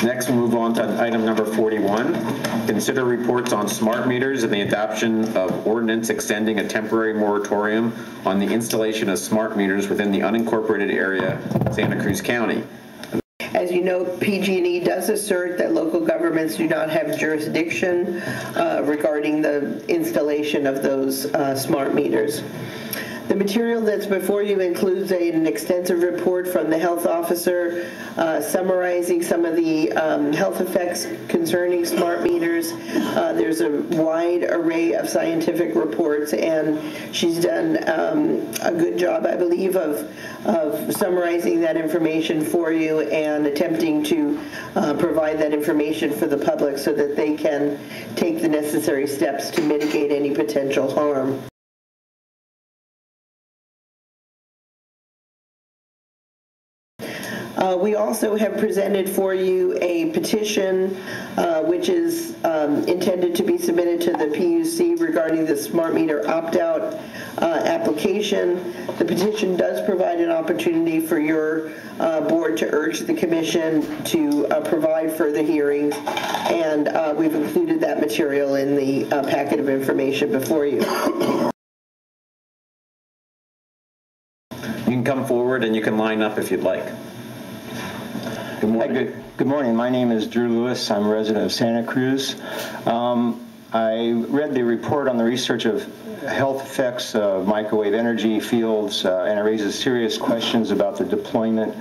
Next, we'll move on to item number 41. Consider reports on smart meters and the adoption of ordinance extending a temporary moratorium on the installation of smart meters within the unincorporated area, Santa Cruz County. As you know, PG&E does assert that local governments do not have jurisdiction regarding the installation of those smart meters. The material that's before you includes an extensive report from the health officer summarizing some of the health effects concerning smart meters. There's a wide array of scientific reports, and she's done a good job, I believe, of summarizing that information for you and attempting to provide that information for the public so that they can take the necessary steps to mitigate any potential harm. We also have presented for you a petition which is intended to be submitted to the PUC regarding the smart meter opt-out application. The petition does provide an opportunity for your board to urge the commission to provide further hearings, and we've included that material in the packet of information before you. You can come forward and you can line up if you'd like. Good morning. Hi, good morning. My name is Drew Lewis. I'm a resident of Santa Cruz. I read the report on the research of health effects of microwave energy fields, and it raises serious questions about the deployment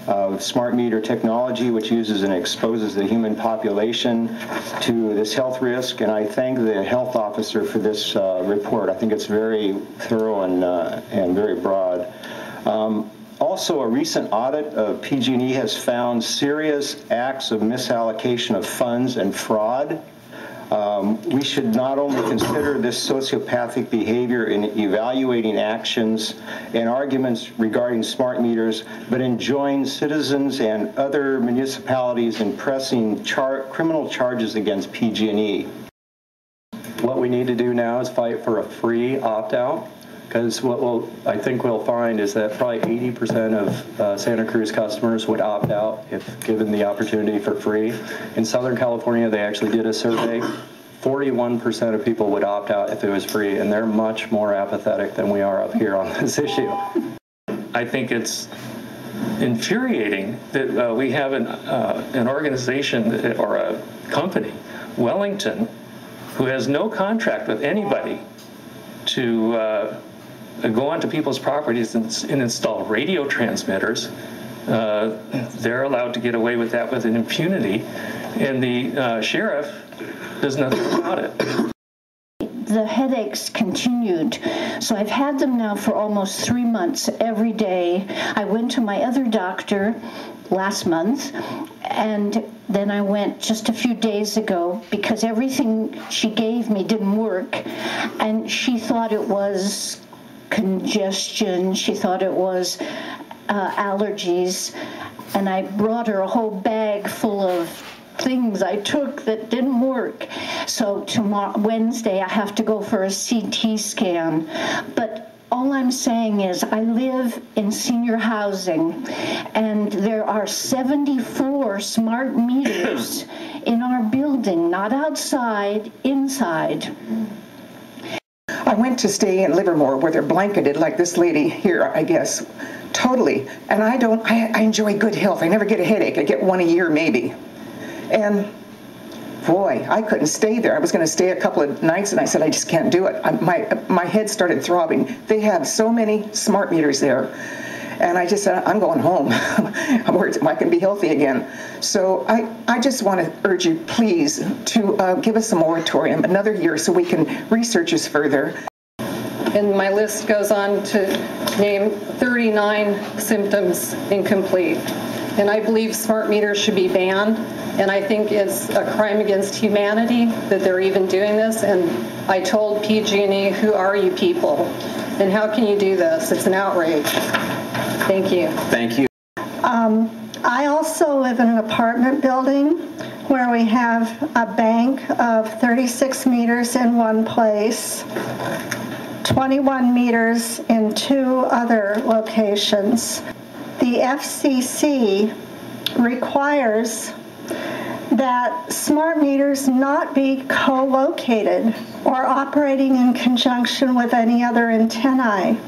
of smart meter technology, which uses and exposes the human population to this health risk. And I thank the health officer for this report. I think it's very thorough and very broad. Also, a recent audit of PG&E has found serious acts of misallocation of funds and fraud. We should not only consider this sociopathic behavior in evaluating actions and arguments regarding smart meters, but enjoin citizens and other municipalities in pressing criminal charges against PG&E. What we need to do now is fight for a free opt-out. Because what I think we'll find is that probably 80% of Santa Cruz customers would opt out if given the opportunity for free. In Southern California, they actually did a survey. 41% of people would opt out if it was free, and they're much more apathetic than we are up here on this issue. I think it's infuriating that we have an organization or a company, Wellington, who has no contract with anybody to go onto people's properties and install radio transmitters. They're allowed to get away with that with an impunity, and the sheriff does nothing about it. The headaches continued, so I've had them now for almost 3 months every day. I went to my other doctor last month, and then I went just a few days ago because everything she gave me didn't work, and she thought it was congestion, she thought it was allergies, and I brought her a whole bag full of things I took that didn't work. So tomorrow, Wednesday, I have to go for a CT scan. But all I'm saying is I live in senior housing, and there are 74 smart meters in our building, not outside, inside. I went to stay in Livermore where they're blanketed like this lady here, I guess, totally. And I enjoy good health. I never get a headache. I get one a year maybe. And boy, I couldn't stay there. I was going to stay a couple of nights, and I said, I just can't do it. My head started throbbing. They have so many smart meters there. And I just said, I'm going home. I can be healthy again. So I just want to urge you, please, to give us a moratorium, another year, so we can research this further. And my list goes on to name 39 symptoms incomplete. And I believe smart meters should be banned. And I think it's a crime against humanity that they're even doing this. And I told PG&E, who are you people? And how can you do this? It's an outrage. Thank you. Thank you. I also live in an apartment building where we have a bank of 36 meters in one place, 21 meters in 2 other locations. The FCC requires that smart meters not be co-located or operating in conjunction with any other antennae.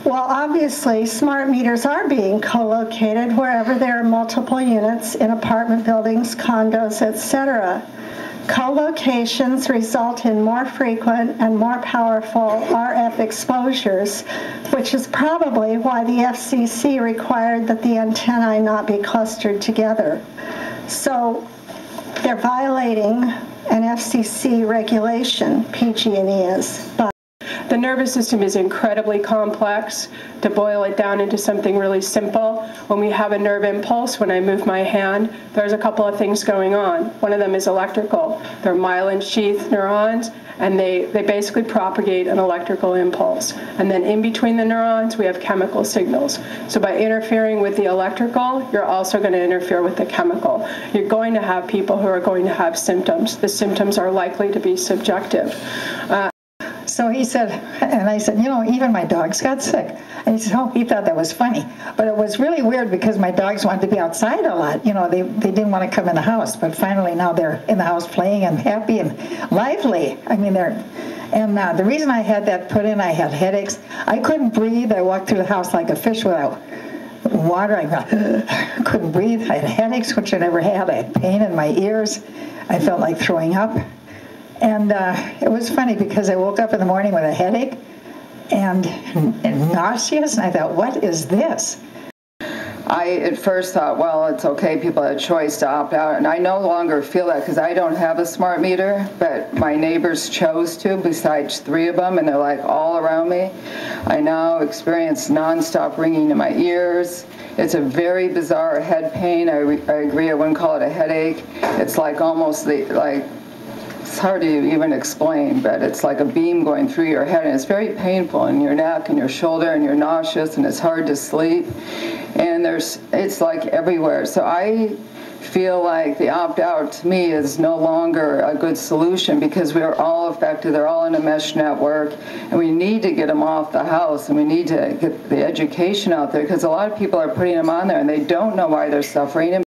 Well, obviously, smart meters are being co-located wherever there are multiple units in apartment buildings, condos, etc. Co-locations result in more frequent and more powerful RF exposures, which is probably why the FCC required that the antennae not be clustered together. So they're violating an FCC regulation, PG&E is. The nervous system is incredibly complex. To boil it down into something really simple, when we have a nerve impulse, when I move my hand, there's a couple of things going on. One of them is electrical. They're myelin sheath neurons, and they basically propagate an electrical impulse. And then in between the neurons, we have chemical signals. So by interfering with the electrical, you're also going to interfere with the chemical. You're going to have people who are going to have symptoms. The symptoms are likely to be subjective. So he said, and I said, you know, even my dogs got sick. And he said, oh, he thought that was funny. But it was really weird because my dogs wanted to be outside a lot. You know, they didn't want to come in the house. But finally now they're in the house playing and happy and lively. I mean, the reason I had that put in, I had headaches. I couldn't breathe. I walked through the house like a fish without water. I couldn't breathe. I had headaches, which I never had. I had pain in my ears. I felt like throwing up. And it was funny because I woke up in the morning with a headache and nauseous, and I thought, what is this? I at first thought, well, it's okay, people had a choice to opt out, and I no longer feel that because I don't have a smart meter, but my neighbors chose to, besides 3 of them, and they're like all around me. I now experience nonstop ringing in my ears. It's a very bizarre head pain. I agree, I wouldn't call it a headache. It's like almost it's hard to even explain, but it's like a beam going through your head, and it's very painful in your neck and your shoulder, and you're nauseous, and it's hard to sleep, and it's like everywhere. So I feel like the opt-out to me is no longer a good solution because we are all affected. They're all in a mesh network, and we need to get them off the house, and we need to get the education out there because a lot of people are putting them on there, and they don't know why they're suffering.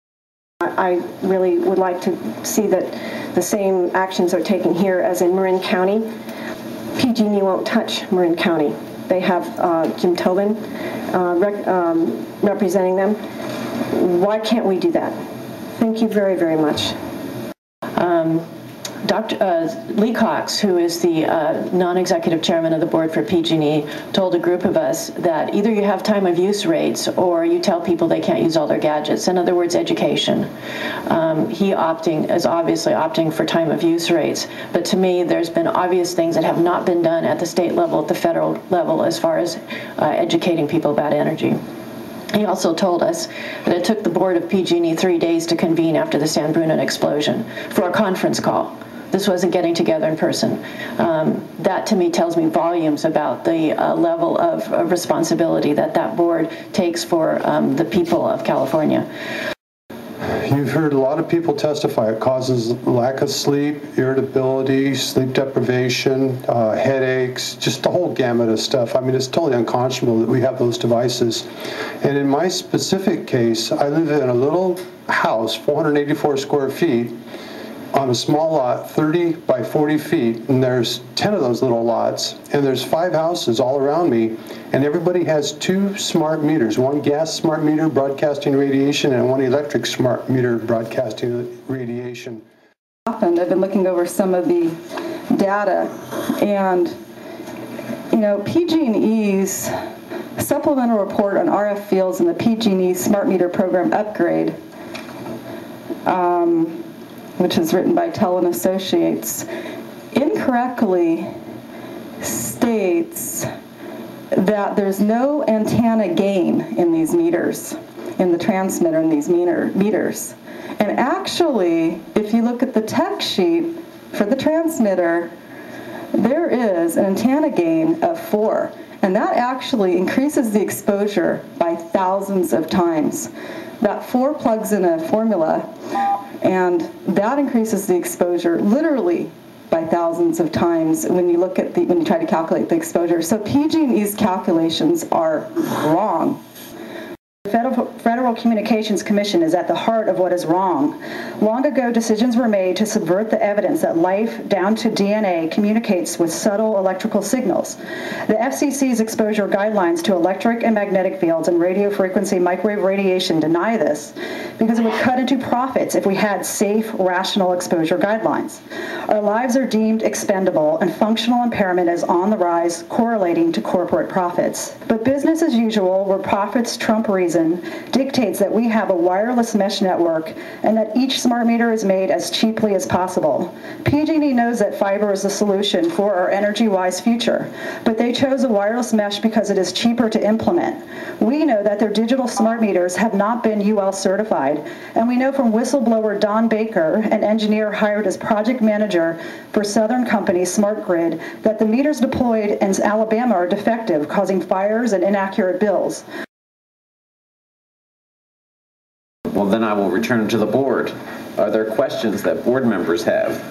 I really would like to see that the same actions are taken here as in Marin County. PG&E won't touch Marin County. They have Jim Tobin representing them. Why can't we do that? Thank you very, very much. Dr. Lee Cox, who is the non-executive chairman of the board for PG&E, told a group of us that either you have time of use rates or you tell people they can't use all their gadgets. In other words, education. He is obviously opting for time of use rates, but to me there's been obvious things that have not been done at the state level, at the federal level, as far as educating people about energy. He also told us that it took the board of PG&E 3 days to convene after the San Bruno explosion for a conference call. This wasn't getting together in person. That to me tells me volumes about the level of responsibility that board takes for the people of California. You've heard a lot of people testify. It causes lack of sleep, irritability, sleep deprivation, headaches, just the whole gamut of stuff. I mean, it's totally unconscionable that we have those devices. And in my specific case, I live in a little house, 484 square feet, on a small lot, 30 by 40 feet, and there's 10 of those little lots, and there's 5 houses all around me, and everybody has 2 smart meters, one gas smart meter broadcasting radiation and one electric smart meter broadcasting radiation. I've been looking over some of the data, and you know, PG&E's supplemental report on RF fields in the PG&E smart meter program upgrade, which is written by Tell & Associates, incorrectly states that there's no antenna gain in these meters, in the transmitter in these meters. And actually, if you look at the tech sheet for the transmitter, there is an antenna gain of 4, and that actually increases the exposure by thousands of times. That 4 plugs in a formula, and that increases the exposure literally by thousands of times when you look at when you try to calculate the exposure. So PG&E's calculations are wrong. Federal Communications Commission is at the heart of what is wrong. Long ago, decisions were made to subvert the evidence that life, down to DNA, communicates with subtle electrical signals. The FCC's exposure guidelines to electric and magnetic fields and radio frequency microwave radiation deny this because it would cut into profits if we had safe, rational exposure guidelines. Our lives are deemed expendable, and functional impairment is on the rise, correlating to corporate profits. But business as usual, where profits trump reason, dictates that we have a wireless mesh network and that each smart meter is made as cheaply as possible. PG&E knows that fiber is the solution for our energy-wise future, but they chose a wireless mesh because it is cheaper to implement. We know that their digital smart meters have not been UL certified, and we know from whistleblower Don Baker, an engineer hired as project manager for Southern company Smart Grid, that the meters deployed in Alabama are defective, causing fires and inaccurate bills. Well, then I will return to the board. Are there questions that board members have?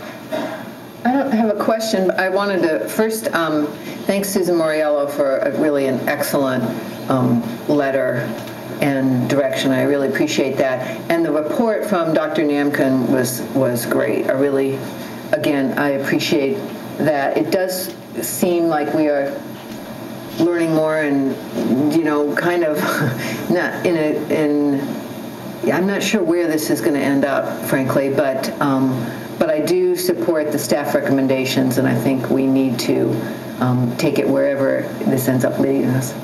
I don't have a question, but I wanted to first thank Susan Moriello for really an excellent letter and direction. I really appreciate that. And the report from Dr. Namkin was great. I really, again, I appreciate that. It does seem like we are learning more and, you know, kind of not I'm not sure where this is going to end up, frankly, but I do support the staff recommendations, and I think we need to take it wherever this ends up leading us.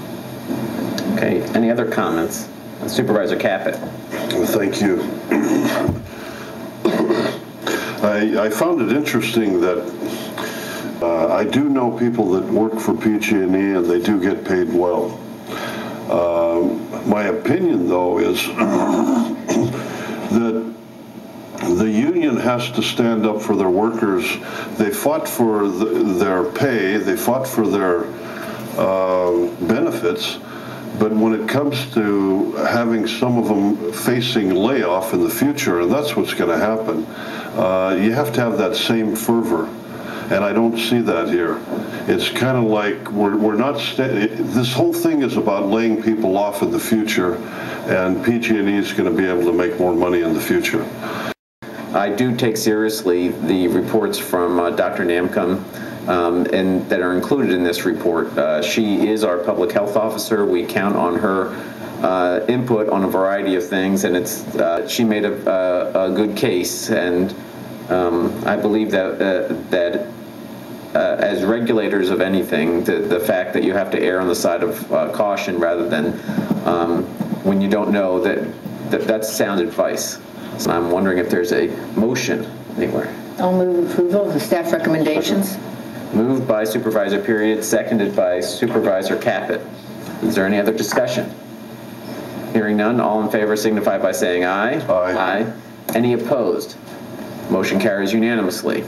Okay, any other comments? Supervisor Caput. Well, thank you. I found it interesting that I do know people that work for PG&E and they do get paid well. My opinion, though, is that the union has to stand up for their workers. They fought for their pay, they fought for their benefits, but when it comes to having some of them facing layoff in the future, and that's what's going to happen, you have to have that same fervor. And I don't see that here. It's kind of like we're not, this whole thing is about laying people off in the future, and PG&E is going to be able to make more money in the future. I do take seriously the reports from Dr. Namkin and that are included in this report. She is our public health officer. We count on her input on a variety of things, and she made a good case, and I believe that as regulators of anything, the fact that you have to err on the side of caution rather than when you don't know, that's sound advice. So I'm wondering if there's a motion anywhere. I'll move approval of the staff recommendations. Moved by Supervisor Period, seconded by Supervisor Caput. Is there any other discussion? Hearing none, all in favor signify by saying aye. Aye. Aye. Any opposed? Motion carries unanimously.